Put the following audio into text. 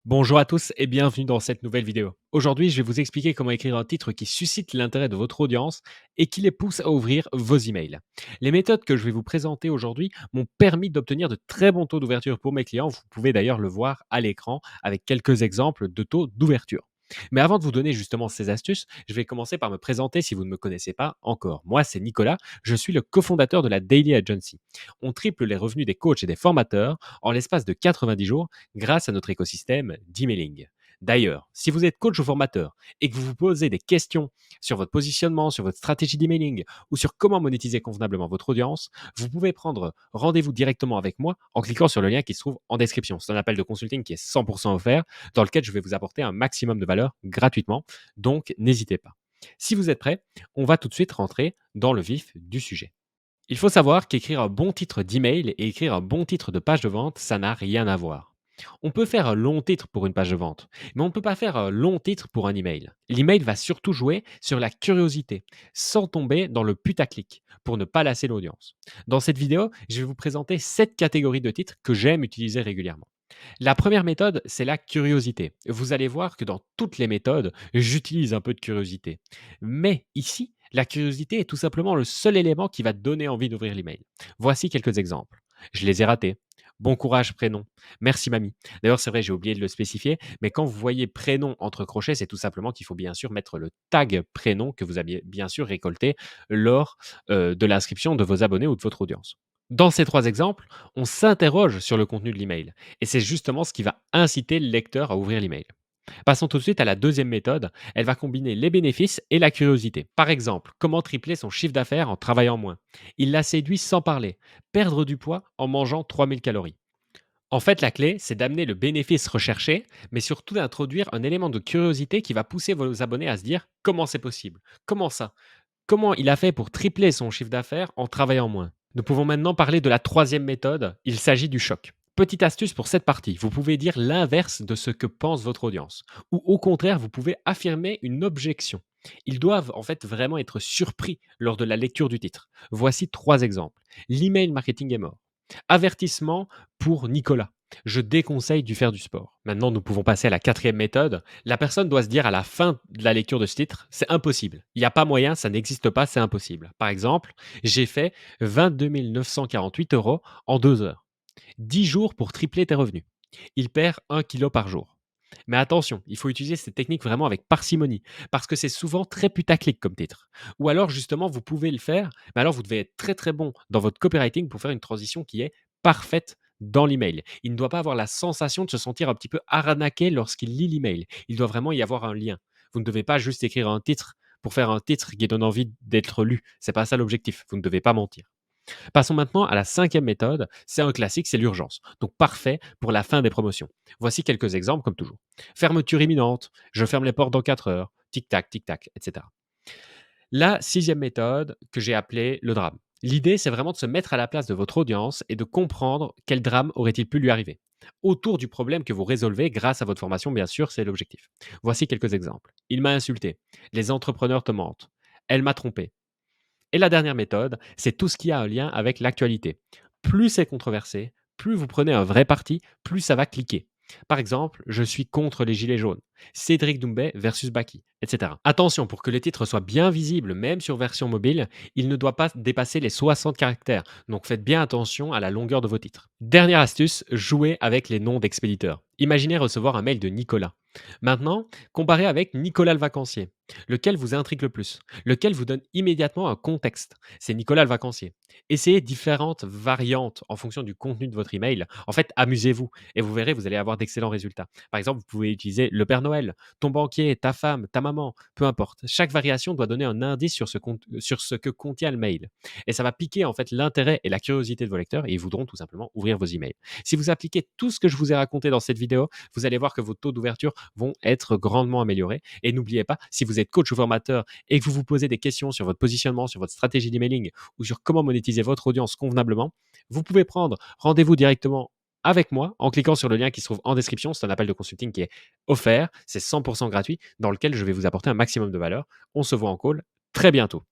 Bonjour à tous et bienvenue dans cette nouvelle vidéo. Aujourd'hui, je vais vous expliquer comment écrire un titre qui suscite l'intérêt de votre audience et qui les pousse à ouvrir vos emails. Les méthodes que je vais vous présenter aujourd'hui m'ont permis d'obtenir de très bons taux d'ouverture pour mes clients. Vous pouvez d'ailleurs le voir à l'écran avec quelques exemples de taux d'ouverture. Mais avant de vous donner justement ces astuces, je vais commencer par me présenter si vous ne me connaissez pas encore. Moi, c'est Nicolas, je suis le cofondateur de la Daily Agency. On triple les revenus des coachs et des formateurs en l'espace de 90 jours grâce à notre écosystème d'emailing. D'ailleurs, si vous êtes coach ou formateur et que vous vous posez des questions sur votre positionnement, sur votre stratégie d'emailing ou sur comment monétiser convenablement votre audience, vous pouvez prendre rendez-vous directement avec moi en cliquant sur le lien qui se trouve en description. C'est un appel de consulting qui est 100% offert dans lequel je vais vous apporter un maximum de valeur gratuitement. Donc, n'hésitez pas. Si vous êtes prêts, on va tout de suite rentrer dans le vif du sujet. Il faut savoir qu'écrire un bon titre d'email et écrire un bon titre de page de vente, ça n'a rien à voir. On peut faire un long titre pour une page de vente, mais on ne peut pas faire un long titre pour un email. L'email va surtout jouer sur la curiosité, sans tomber dans le putaclic, pour ne pas lasser l'audience. Dans cette vidéo, je vais vous présenter 7 catégories de titres que j'aime utiliser régulièrement. La première méthode, c'est la curiosité. Vous allez voir que dans toutes les méthodes, j'utilise un peu de curiosité. Mais ici, la curiosité est tout simplement le seul élément qui va te donner envie d'ouvrir l'email. Voici quelques exemples. Je les ai ratés. Bon courage, prénom. Merci, mamie. D'ailleurs, c'est vrai, j'ai oublié de le spécifier, mais quand vous voyez prénom entre crochets, c'est tout simplement qu'il faut bien sûr mettre le tag prénom que vous avez bien sûr récolté lors de l'inscription de vos abonnés ou de votre audience. Dans ces trois exemples, on s'interroge sur le contenu de l'email. Et c'est justement ce qui va inciter le lecteur à ouvrir l'email. Passons tout de suite à la deuxième méthode. Elle va combiner les bénéfices et la curiosité. Par exemple, comment tripler son chiffre d'affaires en travaillant moins. Il la séduit sans parler. Perdre du poids en mangeant 3000 calories. En fait, la clé, c'est d'amener le bénéfice recherché, mais surtout d'introduire un élément de curiosité qui va pousser vos abonnés à se dire comment c'est possible. Comment ça? Comment il a fait pour tripler son chiffre d'affaires en travaillant moins? Nous pouvons maintenant parler de la troisième méthode, il s'agit du choc. Petite astuce pour cette partie, vous pouvez dire l'inverse de ce que pense votre audience. Ou au contraire, vous pouvez affirmer une objection. Ils doivent en fait vraiment être surpris lors de la lecture du titre. Voici trois exemples. L'email marketing est mort. Avertissement pour Nicolas. Je déconseille de faire du sport. Maintenant, nous pouvons passer à la quatrième méthode. La personne doit se dire à la fin de la lecture de ce titre, c'est impossible. Il n'y a pas moyen, ça n'existe pas, c'est impossible. Par exemple, j'ai fait 22 948 euros en 2 heures. 10 jours pour tripler tes revenus. Il perd 1 kilo par jour. Mais attention, il faut utiliser cette technique vraiment avec parcimonie, parce que c'est souvent très putaclic comme titre. Ou alors justement, vous pouvez le faire, mais alors vous devez être très très bon dans votre copywriting pour faire une transition qui est parfaite dans l'email. Il ne doit pas avoir la sensation de se sentir un petit peu arnaqué lorsqu'il lit l'email. Il doit vraiment y avoir un lien. Vous ne devez pas juste écrire un titre pour faire un titre qui donne envie d'être lu. C'est pas ça l'objectif. Vous ne devez pas mentir. Passons maintenant à la cinquième méthode. C'est un classique, c'est l'urgence. Donc parfait pour la fin des promotions. Voici quelques exemples comme toujours. Fermeture imminente, je ferme les portes dans 4 heures, tic tac, etc. La sixième méthode que j'ai appelée le drame. L'idée, c'est vraiment de se mettre à la place de votre audience et de comprendre quel drame aurait-il pu lui arriver. Autour du problème que vous résolvez grâce à votre formation, bien sûr, c'est l'objectif. Voici quelques exemples. Il m'a insulté. Les entrepreneurs te mentent. Elle m'a trompé. Et la dernière méthode, c'est tout ce qui a un lien avec l'actualité. Plus c'est controversé, plus vous prenez un vrai parti, plus ça va cliquer. Par exemple, je suis contre les gilets jaunes, Cédric Doumbé versus Baki, etc. Attention, pour que les titres soient bien visibles, même sur version mobile, il ne doit pas dépasser les 60 caractères. Donc faites bien attention à la longueur de vos titres. Dernière astuce, jouez avec les noms d'expéditeurs. Imaginez recevoir un mail de Nicolas. Maintenant, comparez avec Nicolas le vacancier. Lequel vous intrigue le plus? Lequel vous donne immédiatement un contexte? C'est Nicolas le vacancier. Essayez différentes variantes en fonction du contenu de votre email. En fait, amusez-vous et vous verrez, vous allez avoir d'excellents résultats. Par exemple, vous pouvez utiliser le Père Noël, ton banquier, ta femme, ta maman, peu importe. Chaque variation doit donner un indice sur ce que contient le mail. Et ça va piquer en fait l'intérêt et la curiosité de vos lecteurs et ils voudront tout simplement ouvrir vos emails. Si vous appliquez tout ce que je vous ai raconté dans cette vidéo, vous allez voir que vos taux d'ouverture vont être grandement améliorés. Et n'oubliez pas, si vous êtes coach ou formateur et que vous vous posez des questions sur votre positionnement, sur votre stratégie d'emailing ou sur comment monétiser votre audience convenablement, vous pouvez prendre rendez-vous directement avec moi en cliquant sur le lien qui se trouve en description. C'est un appel de consulting qui est offert, c'est 100% gratuit, dans lequel je vais vous apporter un maximum de valeur. On se voit en call très bientôt.